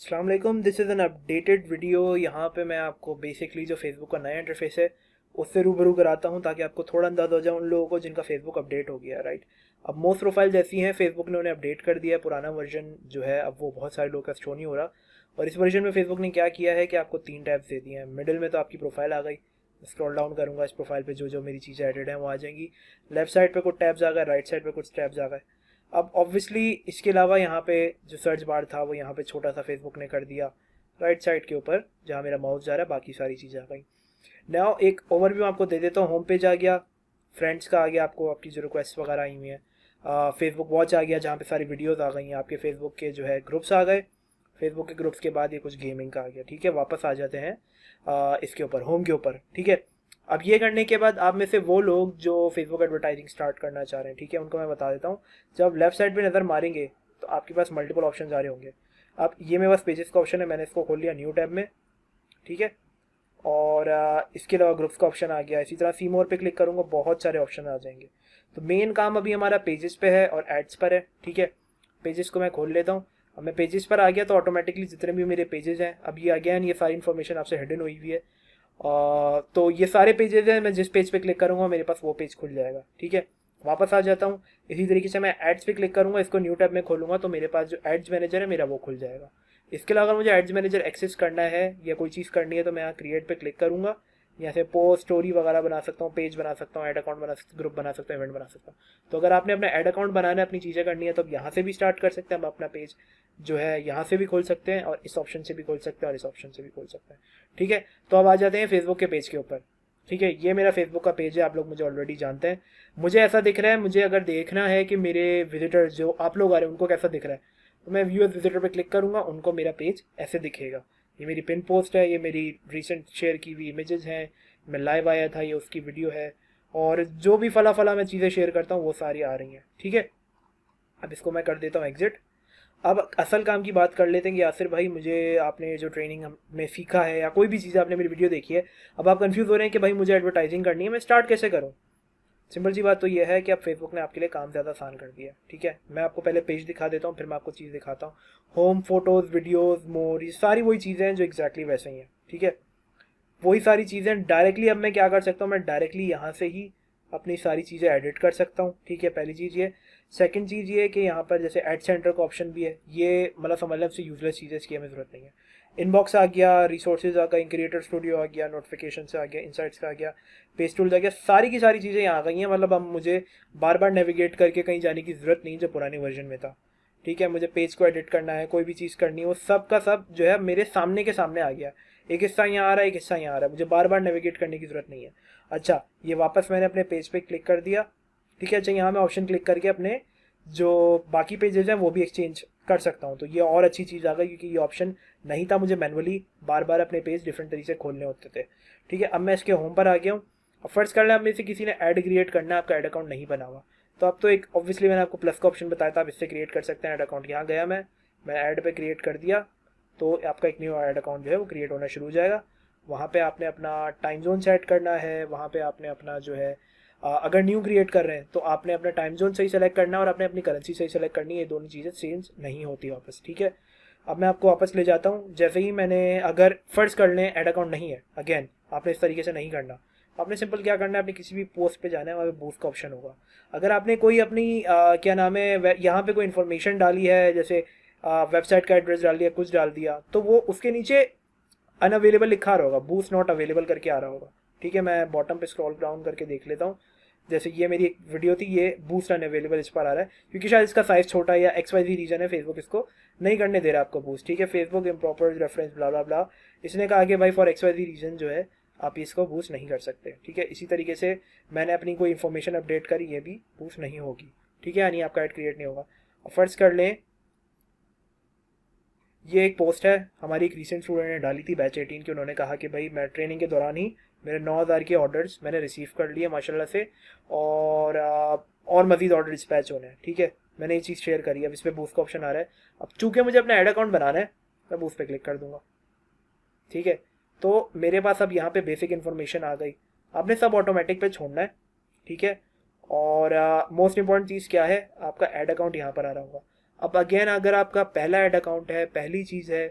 अस्सलाम वालेकुम, this is an updated video. यहाँ पे मैं आपको बेसिकली जो फेसबुक का नया इंटरफेस है उससे रूबरू कराता हूँ ताकि आपको थोड़ा अंदाज़ा हो जाए उन लोगों को जिनका फेसबुक अपडेट हो गया है, राइट। अब मोस्ट प्रोफाइल ऐसी हैं, फेसबुक ने उन्हें अपडेट कर दिया है। पुराना वर्जन जो है अब वो बहुत सारे लोगों का शो नहीं हो रहा। और इस वर्जन में फेसबुक ने क्या किया है कि आपको 3 टैब्स दे दिए हैं। मिडिल में तो आपकी प्रोफाइल आ गई, स्क्रॉल डाउन करूँगा, इस प्रोफाइल पे जो जो मेरी चीज़ें एडिड हैं वो आ जाएंगी। लेफ्ट साइड पे कुछ टैब्स आ गए, राइट साइड पे कुछ टैब्स आ गए। अब ऑब्वियसली इसके अलावा यहाँ पे जो सर्च बार था वो यहाँ पे छोटा सा फेसबुक ने कर दिया राइट साइड के ऊपर जहाँ मेरा माउस जा रहा है, बाकी सारी चीज़ें आ गई। नाउ एक ओवरव्यू आपको दे देता हूँ। होम पेज आ गया, फ्रेंड्स का आ गया, आपको आपकी जो रिक्वेस्ट वगैरह आई हुई हैं। फेसबुक वॉच आ गया जहाँ पे सारी वीडियोस आ गई हैं। आपके फेसबुक के जो है ग्रुप्स आ गए। फेसबुक के ग्रुप्स के बाद ये कुछ गेमिंग का आ गया। ठीक है, वापस आ जाते हैं इसके ऊपर, होम के ऊपर। ठीक है, अब ये करने के बाद आप में से वो लोग जो फेसबुक एडवर्टाइजिंग स्टार्ट करना चाह रहे हैं, ठीक है, उनको मैं बता देता हूँ। जब लेफ्ट साइड पे नज़र मारेंगे तो आपके पास मल्टीपल ऑप्शन आ रहे होंगे। अब ये मेरे पास पेजेस का ऑप्शन है, मैंने इसको खोल लिया न्यू टैब में। ठीक है, और इसके अलावा ग्रुप्स का ऑप्शन आ गया। इसी तरह सी मोर पे क्लिक करूँगा, बहुत सारे ऑप्शन आ जाएंगे। तो मेन काम अभी हमारा पेजेस पे है और एड्स पर है। ठीक है, पेजेस को मैं खोल लेता हूँ। अब मैं पेजेस पर आ गया तो ऑटोमेटिकली जितने भी मेरे पेजेस हैं अब ये आ गया है। ये सारी इन्फॉर्मेशन आपसे हिडन हुई हुई है। तो ये सारे पेजेस हैं, मैं जिस पेज पे क्लिक करूँगा मेरे पास वो पेज खुल जाएगा। ठीक है, वापस आ जाता हूँ। इसी तरीके से मैं एड्स पे क्लिक करूँगा, इसको न्यू टैब में खोलूँगा तो मेरे पास जो एड्स मैनेजर है मेरा वो खुल जाएगा। इसके अलावा अगर मुझे एड्स मैनेजर एक्सेस करना है या कोई चीज़ करनी है तो मैं यहाँ क्रिएट पे क्लिक करूँगा। यहाँ से पोस्ट, स्टोरी वगैरह बना सकता हूँ, पेज बना सकता हूँ, ऐड अकाउंट बना सकता हूँ, ग्रुप बना सकता हूँ, इवेंट बना सकता हूँ। तो अगर आपने अपना ऐड अकाउंट बनाना है, अपनी चीज़ें करनी है, तो आप यहाँ से भी स्टार्ट कर सकते हैं। हम अपना पेज जो है यहाँ से भी खोल सकते हैं और इस ऑप्शन से भी खोल सकते हैं और इस ऑप्शन से भी खोल सकते हैं। ठीक है, तो अब आ जाते हैं फेसबुक के पेज के ऊपर। ठीक है, ये मेरा फेसबुक का पेज है, आप लोग मुझे ऑलरेडी जानते हैं। मुझे ऐसा दिख रहा है, मुझे अगर देखना है कि मेरे विजिटर्स जो आप लोग आ रहे हैं उनको कैसा दिख रहा है, तो मैं व्यू एज विजिटर पे क्लिक करूँगा, उनको मेरा पेज ऐसे दिखेगा। ये मेरी पिन पोस्ट है, ये मेरी रिसेंट शेयर की हुई इमेजेस हैं, मैं लाइव आया था, ये उसकी वीडियो है, और जो भी फला फला मैं चीज़ें शेयर करता हूँ वो सारी आ रही हैं। ठीक है, अब इसको मैं कर देता हूँ एग्जिट। अब असल काम की बात कर लेते हैं कि यासिर भाई, मुझे आपने जो ट्रेनिंग में सीखा है या कोई भी चीज़ आपने मेरी वीडियो देखी है, अब आप कंफ्यूज हो रहे हैं कि भाई मुझे एडवर्टाइजिंग करनी है, मैं स्टार्ट कैसे करूँ। सिंपल सी बात तो ये है कि अब फेसबुक ने आपके लिए काम ज़्यादा आसान कर दिया है। ठीक है, मैं आपको पहले पेज दिखा देता हूँ, फिर मैं आपको चीज़ दिखाता हूँ। होम, फोटोज़, वीडियोज़, मोर, ये सारी वही चीज़ें हैं जो एग्जैक्टली वैसे ही हैं। ठीक है, वही सारी चीज़ें डायरेक्टली अब मैं क्या कर सकता हूँ, मैं डायरेक्टली यहाँ से ही अपनी सारी चीज़ें एडिट कर सकता हूँ। ठीक है, पहली चीज़ ये। सेकंड चीज़ ये कि यहाँ पर जैसे एड सेंटर का ऑप्शन भी है, ये मतलब समझ लें से यूजलेस चीज़ें, इसकी हमें ज़रूरत नहीं है। इनबॉक्स आ गया, रिसोर्सेज आ गई, क्रिएटर स्टूडियो आ गया, नोटिफिकेशन से आ गया, इंसाइट्स का आ गया, पेज टूल्स आ गया, सारी की सारी चीज़ें यहाँ आ गई हैं। मतलब अब मुझे बार बार नेविगेट करके कहीं जाने की ज़रूरत नहीं जो पुराने वर्जन में था। ठीक है, मुझे पेज को एडिट करना है, कोई भी चीज़ करनी है, वो सब का सब जो है मेरे सामने के सामने आ गया। एक हिस्सा यहाँ आ रहा है, एक हिस्सा यहाँ आ रहा है, मुझे बार बार नेविगेट करने की ज़रूरत नहीं है। अच्छा, ये वापस मैंने अपने पेज पे क्लिक कर दिया। ठीक है, अच्छा, यहाँ मैं ऑप्शन क्लिक करके अपने जो बाकी पेजेस हैं वो भी एक्सचेंज कर सकता हूँ। तो ये और अच्छी चीज़ आ गई क्योंकि ये ऑप्शन नहीं था, मुझे मैनुअली बार बार अपने पेज डिफरेंट तरीके से खोलने होते थे। ठीक है, अब मैं इसके होम पर आ गया हूँ। अब फर्स्ट कर लें, अब मेरे से किसी ने ऐड क्रिएट करना है, आपका ऐड अकाउंट नहीं बना हुआ, तो अब तो एक ऑब्वियसली मैंने आपको प्लस का ऑप्शन बताया था, आप इससे क्रिएट कर सकते हैं ऐड अकाउंट। यहाँ गया मैं ऐड पे क्रिएट कर दिया, तो आपका एक न्यू ऐड अकाउंट जो है वो क्रिएट होना शुरू हो जाएगा। वहाँ पे आपने अपना टाइम जोन सेट करना है, वहाँ पे आपने अपना जो है अगर न्यू क्रिएट कर रहे हैं तो आपने अपना टाइम जोन सही सेलेक्ट करना है और आपने अपनी करेंसी सही सेलेक्ट करनी है। ये दोनों चीज़ें चेंज नहीं होती वापस। ठीक है, अब मैं आपको वापस ले जाता हूँ। जैसे ही मैंने, अगर फर्स्ट कर लें ऐड अकाउंट नहीं है, अगेन आपने इस तरीके से नहीं करना। आपने सिंपल क्या करना है, आपने किसी भी पोस्ट पे जाना है, वहाँ पे बूस्ट का ऑप्शन होगा। अगर आपने कोई अपनी क्या नाम है, यहाँ पे कोई इन्फॉर्मेशन डाली है, जैसे वेबसाइट का एड्रेस डाल दिया, कुछ डाल दिया, तो वो उसके नीचे अनअवेलेबल लिखा रहा होगा, बूस्ट नॉट अवेलेबल करके आ रहा होगा। ठीक है, मैं बॉटम पे स्क्रॉल डाउन करके देख लेता हूँ। जैसे ये मेरी एक वीडियो थी, ये बूस्ट अनअवेलेबल इस पर आ रहा है क्योंकि शायद इसका साइज छोटा है या XYZ रीजन है, फेसबुक इसको नहीं करने दे रहा आपको बूस्ट। ठीक है, फेसबुक इम्प्रॉपर रेफरेंस ब्ला ब्ला ब्ला, इसने कहा कि भाई फॉर XYZ रीजन जो है आप इसको बूस्ट नहीं कर सकते। ठीक है, इसी तरीके से मैंने अपनी कोई इन्फॉर्मेशन अपडेट करी, ये भी बूस्ट नहीं होगी। ठीक है, यानी आपका ऐड क्रिएट नहीं होगा। और फर्स्ट कर लें, ये एक पोस्ट है हमारी एक रिसेंट स्टूडेंट ने डाली थी बैच 18 की। उन्होंने कहा कि भाई मैं ट्रेनिंग के दौरान ही मेरे 9,000 के ऑर्डर्स मैंने रिसीव कर लिए माशाल्लाह से, और मज़ीद ऑर्डर डिस्पैच होने हैं। ठीक है, मैंने ये चीज़ शेयर करी। अब इस पर बूस्ट का ऑप्शन आ रहा है। अब चूंकि मुझे अपना ऐड अकाउंट बनाना है, मैं बूस्ट पे क्लिक कर दूंगा। ठीक है, तो मेरे पास अब यहाँ पे बेसिक इन्फॉर्मेशन आ गई। आपने सब ऑटोमेटिक पे छोड़ना है। ठीक है, और मोस्ट इंपॉर्टेंट चीज़ क्या है, आपका ऐड अकाउंट यहाँ पर आ रहा होगा। अब अगेन अगर आपका पहला ऐड अकाउंट है, पहली चीज़ है,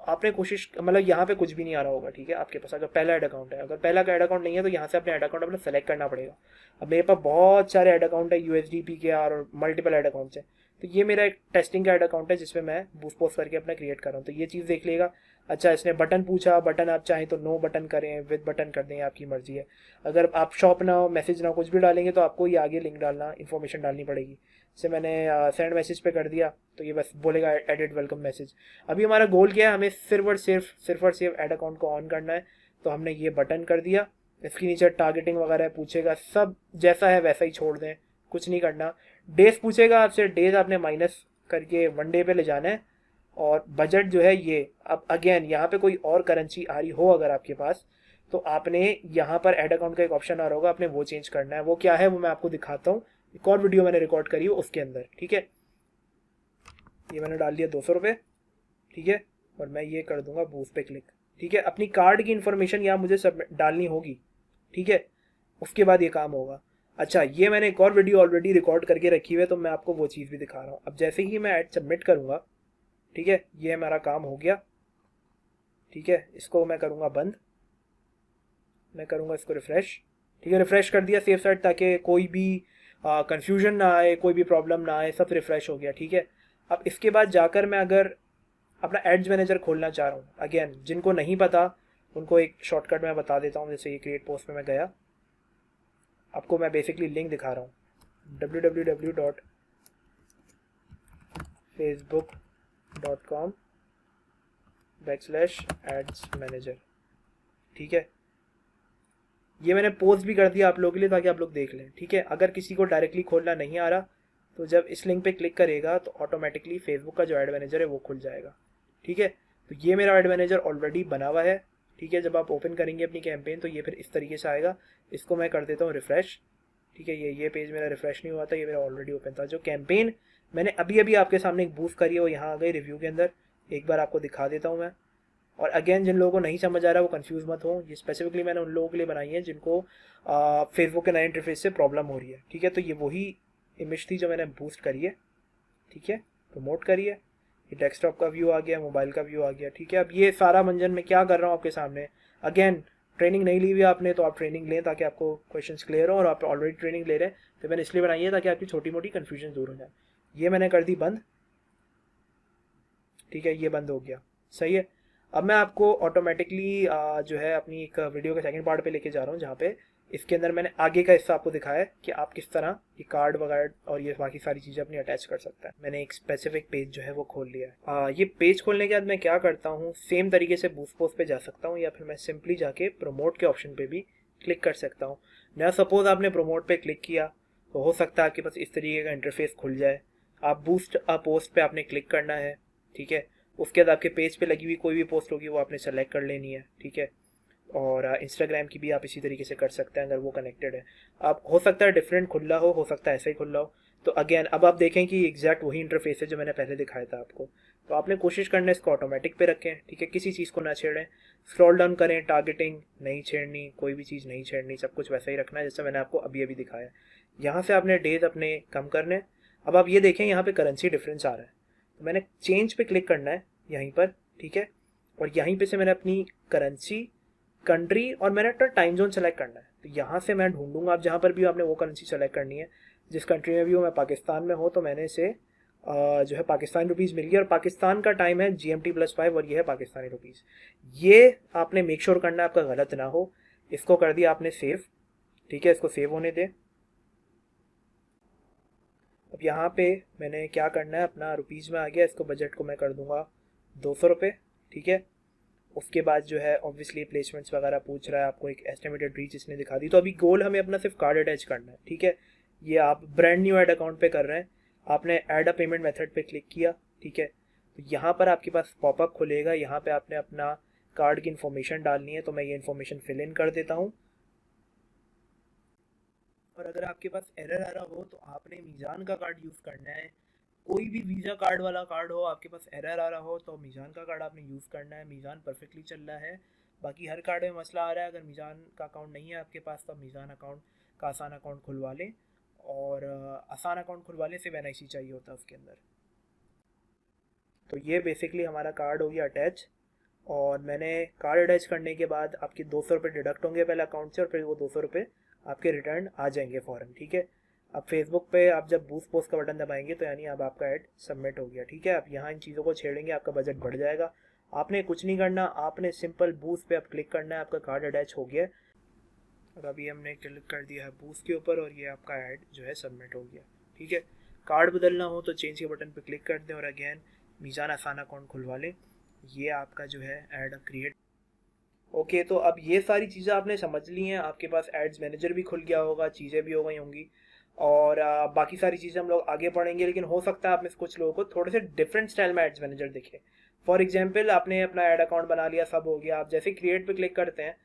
आपने कोशिश, मतलब यहाँ पे कुछ भी नहीं आ रहा होगा, ठीक है, आपके पास अगर पहला ऐड अकाउंट है। अगर पहला का ऐड अकाउंट नहीं है तो यहाँ से अपने ऐड अकाउंट अपना सेलेक्ट करना पड़ेगा। अब मेरे पास बहुत सारे ऐड अकाउंट है, USDP के और मल्टीपल ऐड अकाउंट्स हैं। तो ये मेरा एक टेस्टिंग का ऐड अकाउंट है जिसमें मैं बूस्ट पोस्ट करके अपना क्रिएट कर रहा हूँ। तो ये चीज़ देख लेगा। अच्छा, इसने बटन पूछा, बटन आप चाहें तो नो बटन करें, विद बटन कर दें, आपकी मर्जी है। अगर आप शॉप ना हो, मैसेज ना हो, कुछ भी डालेंगे तो आपको ये आगे लिंक डालना, इन्फॉर्मेशन डालनी पड़ेगी। जैसे मैंने सेंड मैसेज पे कर दिया तो ये बस बोलेगा एडिट वेलकम मैसेज। अभी हमारा गोल क्या है, हमें सिर्फ और सिर्फ ऐड अकाउंट को ऑन करना है। तो हमने ये बटन कर दिया। इसके नीचे टारगेटिंग वगैरह पूछेगा, सब जैसा है वैसा ही छोड़ दें, कुछ नहीं करना। डेज पूछेगा आपसे, डेज आपने माइनस करके 1 डे पे ले जाना है। और बजट जो है ये, अब अगेन यहाँ पे कोई और करेंसी आ रही हो अगर आपके पास, तो आपने यहाँ पर ऐड अकाउंट का एक ऑप्शन आ रहा होगा, आपने वो चेंज करना है। वो क्या है वो मैं आपको दिखाता हूँ, एक और वीडियो मैंने रिकॉर्ड करी है उसके अंदर, ठीक है। ये मैंने डाल दिया 200 रुपये, ठीक है, और मैं ये कर दूंगा बूस्ट पे क्लिक, ठीक है। अपनी कार्ड की इन्फॉर्मेशन यहाँ मुझे सब डालनी होगी, ठीक है, उसके बाद ये काम होगा। अच्छा, ये मैंने एक और वीडियो ऑलरेडी रिकॉर्ड करके रखी हुई है, तो मैं आपको वो चीज़ भी दिखा रहा हूँ। अब जैसे ही मैं ऐड सबमिट करूँगा, ठीक है, ये हमारा काम हो गया, ठीक है। इसको मैं करूँगा बंद, मैं करूँगा इसको रिफ़्रेश, ठीक है। रिफ़्रेश कर दिया सेफ साइड, ताकि कोई भी कंफ्यूजन ना आए, कोई भी प्रॉब्लम ना आए, सब रिफ़्रेश हो गया, ठीक है। अब इसके बाद जाकर मैं अगर अपना एड्स मैनेजर खोलना चाह रहा हूँ, अगेन जिनको नहीं पता उनको एक शॉर्टकट मैं बता देता हूँ। जैसे ये क्रिएट पोस्ट में मैं गया, आपको मैं बेसिकली लिंक दिखा रहा हूँ, www.facebook.com/ads-manager, ठीक है। ये मैंने पोस्ट भी कर दिया आप लोगों के लिए ताकि आप लोग देख लें, ठीक है। अगर किसी को डायरेक्टली खोलना नहीं आ रहा तो जब इस लिंक पे क्लिक करेगा तो ऑटोमेटिकली फेसबुक का जो ऐड मैनेजर है वो खुल जाएगा, ठीक है। तो ये मेरा ऐड मैनेजर ऑलरेडी बना हुआ है, ठीक है। जब आप ओपन करेंगे अपनी कैंपेन तो ये फिर इस तरीके से आएगा। इसको मैं कर देता हूँ रिफ़्रेश, ठीक है। ये पेज मेरा रिफ़्रेश नहीं हुआ था, ये मेरा ऑलरेडी ओपन था। जो कैंपेन मैंने अभी अभी आपके सामने एक बूस्ट करी है वो यहाँ आ गई रिव्यू के अंदर, एक बार आपको दिखा देता हूँ मैं। और अगेन जिन लोगों को नहीं समझ आ रहा वो कंफ्यूज मत हो, ये स्पेसिफिकली मैंने उन लोगों के लिए बनाई है जिनको फेसबुक के नए इंटरफेस से प्रॉब्लम हो रही है, ठीक है। तो ये वही इमेज थी जो मैंने बूस्ट करी है, ठीक है, प्रमोट करी है। ये डेस्कटॉप का व्यू आ गया, मोबाइल का व्यू आ गया, ठीक है। अब ये सारा मंजन मैं क्या कर रहा हूँ आपके सामने, अगेन ट्रेनिंग नहीं ली हुई आपने तो आप ट्रेनिंग लें ताकि आपको क्वेश्चंस क्लियर हो, और आप ऑलरेडी ट्रेनिंग ले रहे हैं तो मैंने इसलिए बनाई है ताकि आपकी छोटी मोटी कन्फ्यूजन दूर हो जाए। ये मैंने कर दी बंद, ठीक है, ये बंद हो गया, सही है। अब मैं आपको ऑटोमेटिकली जो है अपनी एक वीडियो के सेकंड पार्ट पे लेके जा रहा हूँ, जहाँ पे इसके अंदर मैंने आगे का हिस्सा आपको दिखाया है कि आप किस तरह ये कार्ड वगैरह और ये बाकी सारी चीज़ें अपनी अटैच कर सकते हैं। मैंने एक स्पेसिफिक पेज जो है वो खोल लिया है। ये पेज खोलने के बाद मैं क्या करता हूँ, सेम तरीके से बूस्ट पोस्ट पे जा सकता हूँ, या फिर मैं सिंपली जाके प्रमोट के ऑप्शन पे भी क्लिक कर सकता हूँ। ना सपोज आपने प्रमोट पे क्लिक किया तो हो सकता है आपके पास इस तरीके का इंटरफेस खुल जाए। आप बूस्ट अ पोस्ट पे आपने क्लिक करना है, ठीक है। उसके बाद आपके पेज पे लगी हुई कोई भी पोस्ट होगी वो आपने सेलेक्ट कर लेनी है, ठीक है। और इंस्टाग्राम की भी आप इसी तरीके से कर सकते हैं अगर वो कनेक्टेड है। आप हो सकता है डिफरेंट खुला हो सकता है ऐसा ही खुला हो। तो अगेन अब आप देखें कि एग्जैक्ट वही इंटरफेस है जो मैंने पहले दिखाया था आपको। तो आपने कोशिश करना है इसको ऑटोमेटिक पे रखें, ठीक है, किसी चीज़ को ना छेड़ें। स्क्रॉल डाउन करें, टारगेटिंग नहीं छेड़नी, कोई भी चीज़ नहीं छेड़नी, सब कुछ वैसा ही रखना है जैसे मैंने आपको अभी अभी दिखाया। यहाँ से आपने डेज अपने कम करने। अब आप ये देखें यहाँ पे करेंसी डिफरेंस आ रहा है, तो मैंने चेंज पे क्लिक करना है यहीं पर, ठीक है। और यहीं पे से मैंने अपनी करेंसी, कंट्री और मैंने अपना टाइम जोन सेलेक्ट करना है। तो यहाँ से मैं ढूंढूंगा, आप जहाँ पर भी आपने वो करेंसी सेलेक्ट करनी है, जिस कंट्री में भी हो। मैं पाकिस्तान में हो तो मैंने इसे जो है पाकिस्तानी रुपीज़ मिल गया, और पाकिस्तान का टाइम है GMT+5 और ये है पाकिस्तानी रुपीज़। ये आपने मेक श्योर करना है आपका गलत ना हो। इसको कर दिया आपने सेव, ठीक है, इसको सेव होने दें। अब यहाँ पे मैंने क्या करना है, अपना रुपीज़ में आ गया, इसको बजट को मैं कर दूंगा 200 रुपये, ठीक है। उसके बाद जो है ऑब्वियसली प्लेसमेंट्स वगैरह पूछ रहा है, आपको एक एस्टिमेटेड रीच इसने दिखा दी। तो अभी गोल हमें अपना सिर्फ कार्ड अटैच करना है, ठीक है। ये आप ब्रांड न्यू ऐड अकाउंट पे कर रहे हैं, आपने ऐड अ पेमेंट मेथड पे क्लिक किया, ठीक है। तो यहाँ पर आपके पास पॉपअप खुलेगा, यहाँ पे आपने अपना कार्ड की इन्फॉर्मेशन डालनी है। तो मैं ये इन्फॉर्मेशन फिल इन कर देता हूँ। और अगर आपके पास एरर आ रहा हो तो आपने मीज़ान का कार्ड यूज़ करना है। कोई भी वीज़ा कार्ड वाला कार्ड हो, आपके पास एरर आ रहा हो तो मीज़ान का कार्ड आपने यूज़ करना है। मीज़ान परफेक्टली चल रहा है, बाकी हर कार्ड में मसला आ रहा है। अगर मीज़ान का अकाउंट नहीं है आपके पास तो मीज़ान अकाउंट का आसान अकाउंट खुलवा लें, और आसान अकाउंट खुलवाने से NIC चाहिए होता है उसके अंदर। तो ये बेसिकली हमारा कार्ड हो गया अटैच। और मैंने कार्ड अटैच करने के बाद आपके 200 रुपये डिडक्ट होंगे पहले अकाउंट से, और फिर वो 200 रुपये आपके रिटर्न आ जाएंगे फ़ौरन, ठीक है। अब फेसबुक पे आप जब बूस्ट पोस्ट का बटन दबाएंगे तो यानी अब आपका ऐड सबमिट हो गया, ठीक है। आप यहाँ इन चीज़ों को छेड़ेंगे, आपका बजट बढ़ जाएगा। आपने कुछ नहीं करना, आपने सिंपल बूस्ट पे आप क्लिक करना है, आपका कार्ड अटैच हो गया है। और अभी हमने क्लिक कर दिया है बूस्ट के ऊपर और ये आपका ऐड जो है सबमिट हो गया, ठीक है। कार्ड बदलना हो तो चेंज के बटन पर क्लिक कर दें और अगेन मीज़ान आसान अकाउंट खुलवा लें। ये आपका जो है ऐड क्रिएट। ओके, तो अब ये सारी चीज़ें आपने समझ ली हैं, आपके पास एड्स मैनेजर भी खुल गया होगा, चीज़ें भी हो गई होंगी, और बाकी सारी चीज़ें हम लोग आगे पढ़ेंगे। लेकिन हो सकता है आप में से कुछ लोगों को थोड़े से डिफरेंट स्टाइल में एड्स मैनेजर दिखे। फॉर एग्जांपल, आपने अपना ऐड अकाउंट बना लिया, सब हो गया, आप जैसे क्रिएट पे क्लिक करते हैं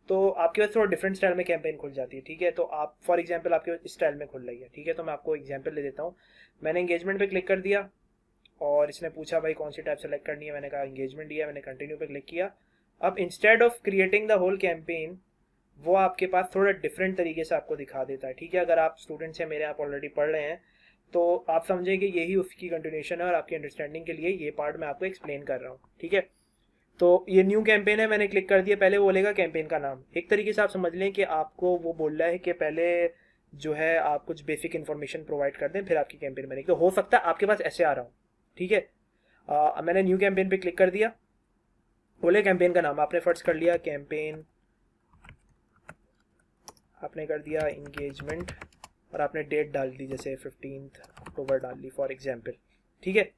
तो आपके पास थोड़ा डिफरेंट स्टाइल में कैंपेन खुल जाती है, ठीक है। तो आप फॉर एग्जाम्पल आपके इस स्टाइल में खुल रही है, ठीक है। तो मैं आपको एग्जाम्पल ले देता हूँ। मैंने एंगेजमेंट पे क्लिक कर दिया और इसने पूछा भाई कौन सी टाइप सेलेक्ट करनी है, मैंने कहा एंगेजमेंट दिया, मैंने कंटिन्यू पे क्लिक किया। अब instead of creating the whole campaign, वो आपके पास थोड़ा डिफरेंट तरीके से आपको दिखा देता है, ठीक है। अगर आप स्टूडेंट्स हैं मेरे, आप ऑलरेडी पढ़ रहे हैं, तो आप समझें कि यही उसकी कंटिन्यूशन है और आपकी अंडरस्टैंडिंग के लिए ये पार्ट मैं आपको एक्सप्लेन कर रहा हूँ, ठीक है। तो ये न्यू कैंपेन है, मैंने क्लिक कर दिया। पहले बोलेगा कैंपेन का नाम। एक तरीके से आप समझ लें कि आपको वो बोल रहा है कि पहले जो है आप कुछ बेसिक इन्फॉर्मेशन प्रोवाइड कर दें, फिर आपकी कैंपेन बनेगी। तो हो सकता है आपके पास ऐसे आ रहा हूँ, ठीक है। मैंने न्यू कैंपेन पे क्लिक कर दिया। बोले कैंपेन का नाम आपने फर्स्ट कर लिया, कैंपेन आपने कर दिया इंगेजमेंट, और आपने डेट डाल दी, जैसे 15 अक्टूबर डाल ली फॉर एग्जांपल, ठीक है।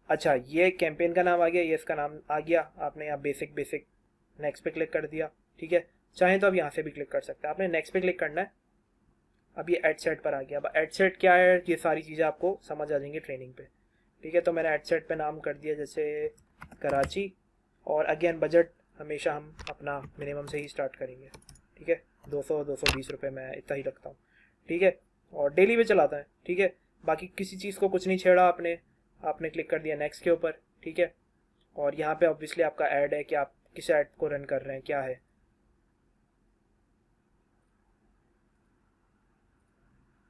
अच्छा, ये कैंपेन का नाम आ गया, ये इसका नाम आ गया। आपने यहाँ बेसिक बेसिक नेक्स्ट पे क्लिक कर दिया, ठीक है। चाहें तो आप यहाँ से भी क्लिक कर सकते हैं, आपने नेक्स्ट पे क्लिक करना है। अब ये एड सेट पर आ गया। अब एड सेट क्या है, ये सारी चीज़ें आपको समझ आ जाएंगी ट्रेनिंग पे, ठीक है। तो मैंने एड सेट पे नाम कर दिया जैसे कराची, और अगेन बजट हमेशा हम अपना मिनिमम से ही स्टार्ट करेंगे, ठीक है। 220 रुपये मैं इतना ही रखता हूँ, ठीक है। और डेली पे चलाता है, ठीक है। बाकी किसी चीज़ को कुछ नहीं छेड़ा आपने। आपने क्लिक कर दिया नेक्स्ट के ऊपर, ठीक है। और यहाँ पे ऑब्वियसली आपका ऐड है कि आप किस ऐड को रन कर रहे हैं, क्या है,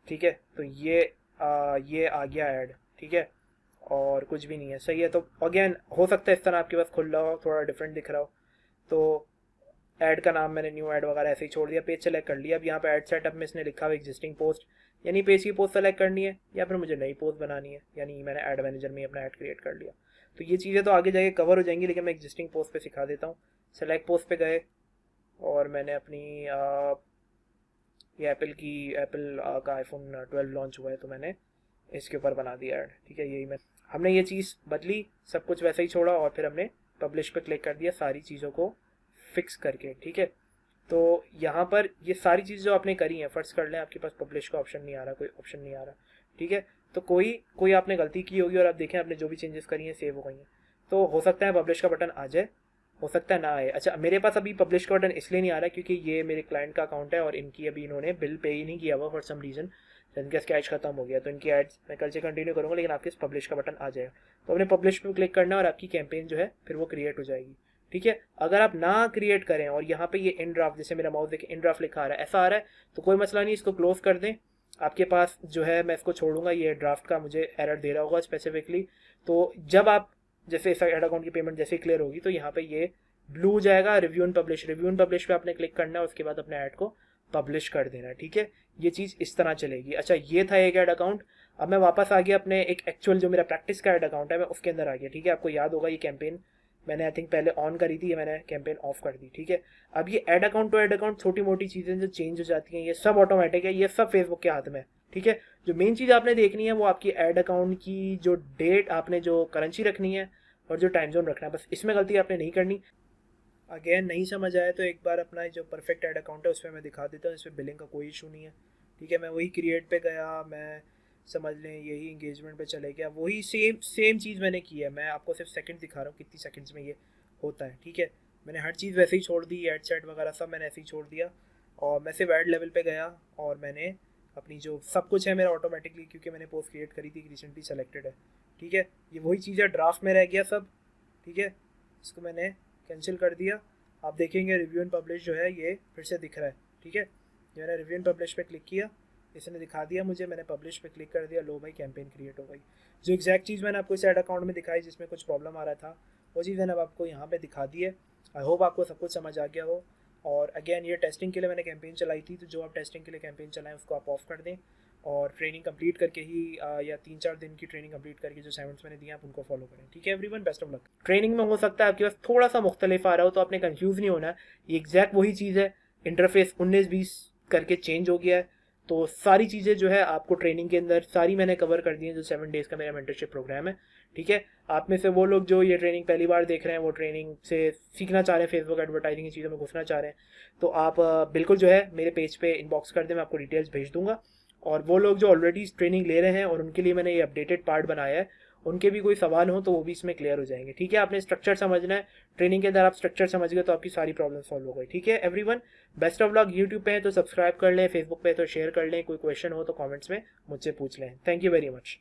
ठीक है। तो ये आ गया ऐड, ठीक है। और कुछ भी नहीं है, सही है। तो अगेन हो सकता है इस तरह आपके पास खुल रहा हो, थोड़ा डिफरेंट दिख रहा हो। तो ऐड का नाम मैंने न्यू ऐड वगैरह ऐसे ही छोड़ दिया, पेज सेलेक्ट कर लिया। अब यहाँ पे ऐड सेटअप में इसने लिखा हुआ एग्जिस्टिंग पोस्ट, यानी पेज की पोस्ट सेलेक्ट करनी है, या फिर मुझे नई पोस्ट बनानी है, यानी मैंने ऐड मैनेजर में अपना ऐड क्रिएट कर लिया। तो ये चीज़ें तो आगे जाके कवर हो जाएंगी, लेकिन मैं एग्जिस्टिंग पोस्ट पे सिखा देता हूँ। सेलेक्ट पोस्ट पे गए और मैंने अपनी ये एप्पल का आईफोन 12 लॉन्च हुआ है, तो मैंने इसके ऊपर बना दिया ऐड, ठीक है। यही मैं हमने ये चीज़ बदली, सब कुछ वैसे ही छोड़ा, और फिर हमने पब्लिश पे क्लिक कर दिया सारी चीज़ों को फिक्स करके, ठीक है। तो यहाँ पर ये सारी चीज़ जो आपने करी हैं, फर्स्ट कर लें, आपके पास पब्लिश का ऑप्शन नहीं आ रहा, कोई ऑप्शन नहीं आ रहा, ठीक है। तो कोई कोई आपने गलती की होगी और आप देखें आपने जो भी चेंजेस करी हैं सेव हो गई हैं, तो हो सकता है पब्लिश का बटन आ जाए, हो सकता है ना आए। अच्छा, मेरे पास अभी पब्लिश का बटन इसलिए नहीं आ रहा क्योंकि ये मेरे क्लाइंट का अकाउंट है और इनकी अभी इन्होंने बिल पे ही नहीं किया हुआ फॉर सम रीज़न, इनका स्केच खत्म हो गया, तो इनकी एड्स मैं कल से कंटिन्यू करूँगा, लेकिन आपके पब्लिश का बटन आ जाएगा। तो अपने पब्लिश पे क्लिक करना और आपकी कैंपेन जो है फिर वो क्रिएट हो जाएगी, ठीक है। अगर आप ना क्रिएट करें और यहाँ पे ये इन ड्राफ्ट, जैसे मेरा माउस देखे इन ड्राफ्ट लिखा आ रहा है, ऐसा आ रहा है, तो कोई मसला नहीं, इसको क्लोज कर दें। आपके पास जो है मैं इसको छोड़ूंगा, ये ड्राफ्ट का मुझे एरर दे रहा होगा स्पेसिफिकली। तो जब आप जैसे इस एड अकाउंट की पेमेंट जैसे क्लियर होगी तो यहाँ पे ये ब्लू हो जाएगा, review and publish. Review and publish पे आपने क्लिक करना है, उसके बाद अपने ऐड को पब्लिश कर देना है, ठीक है। ये चीज़ इस तरह चलेगी। अच्छा, ये था एक ऐड अकाउंट। अब मैं वापस आ गया अपने एक एक्चुअल जो मेरा प्रैक्टिस का ऐड अकाउंट है, मैं उसके अंदर आ गया, ठीक है। आपको याद होगा ये कैंपेन मैंने आई थिंक पहले ऑन करी थी, ये मैंने कैंपेन ऑफ कर दी, ठीक है। अब ये add account to add account छोटी मोटी चीज़ें जो चेंज हो जाती हैं, ये सब ऑटोमेटिक है, ये सब फेसबुक के हाथ में है, ठीक है। जो मेन चीज़ आपने देखनी है वो आपकी ऐड अकाउंट की जो डेट, आपने जो करेंसी रखनी है और जो टाइम जोन रखना है, बस इसमें गलती आपने नहीं करनी। अगेन नहीं समझ आया तो एक बार अपना जो परफेक्ट ऐड अकाउंट है उस पर मैं दिखा देता हूँ, इसमें बिलिंग का कोई इशू नहीं है, ठीक है। मैं वही क्रिएट पे गया, मैं समझ लें यही इंगेजमेंट पे चले गया, वही सेम चीज़ मैंने की है। मैं आपको सिर्फ सेकंड दिखा रहा हूँ कितनी सेकंड्स में ये होता है, ठीक है। मैंने हर चीज़ वैसे ही छोड़ दी, एड सेट वगैरह सब मैंने ऐसे ही छोड़ दिया, और मैं सिर्फ ऐड लेवल पे गया और मैंने अपनी जो सब कुछ है मेरा ऑटोमेटिकली, क्योंकि मैंने पोस्ट क्रिएट करी थी रिसेंटली सेलेक्टेड है, ठीक है। ये वही चीज़ है, ड्राफ्ट में रह गया सब, ठीक है। इसको मैंने कैंसिल कर दिया। आप देखेंगे रिव्यू एंड पब्लिश जो है ये फिर से दिख रहा है, ठीक है। जो मैंने रिव्यू एंड पब्लिश पे क्लिक किया, इसने दिखा दिया मुझे, मैंने पब्लिश पे क्लिक कर दिया, लो भाई कैंपेन क्रिएट हो गई। जो एग्जैक्ट चीज़ मैंने आपको इस ऐड अकाउंट में दिखाई जिसमें कुछ प्रॉब्लम आ रहा था, वो चीज़ मैंने अब आपको यहाँ पे दिखा दी है। आई होप आपको सब कुछ समझ आ गया हो। और अगेन ये टेस्टिंग के लिए मैंने कैंपेन चलाई थी, तो जो आप टेस्टिंग के लिए कैंपेन चलाएं उसको आप ऑफ कर दें और ट्रेनिंग कंप्लीट करके ही या 3-4 दिन की ट्रेनिंग कंप्लीट करके जो सेवंस मैंने दिए आप उनको फॉलो करें। ठीक है everyone, best of luck. Training में हो सकता है आपके पास थोड़ा सा मुख्तलिफ आ रहा हो, तो आपने कंफ्यूज नहीं होना, ये एग्जैक्ट वही चीज़ है। इंटरफेस 19-20 करके चेंज हो गया है, तो सारी चीज़ें जो है आपको ट्रेनिंग के अंदर सारी मैंने कवर कर दी है, जो 7 डेज़ का मेरा मेंटरशिप प्रोग्राम है। ठीक है, आप में से वो लोग जो ये ट्रेनिंग पहली बार देख रहे हैं, वो ट्रेनिंग से सीखना चाह रहे हैं, फेसबुक एडवर्टाइजिंग की चीज़ों में घुसना चाह रहे हैं, तो आप बिल्कुल जो है मेरे पेज पे इनबॉक्स कर दें, मैं आपको डिटेल्स भेज दूंगा। और वो लोग जो ऑलरेडी ट्रेनिंग ले रहे हैं और उनके लिए मैंने ये अपडेटेड पार्ट बनाया है, उनके भी कोई सवाल हो तो वो भी इसमें क्लियर हो जाएंगे। ठीक है, आपने स्ट्रक्चर समझना है, ट्रेनिंग के अंदर आप स्ट्रक्चर समझ गए तो आपकी सारी प्रॉब्लम सॉल्व हो गई। ठीक है everyone, best of luck. YouTube पे है तो सब्सक्राइब कर लें, फेसबुक पे तो शेयर कर लें, कोई क्वेश्चन हो तो कमेंट्स में मुझसे पूछ लें। Thank you very much.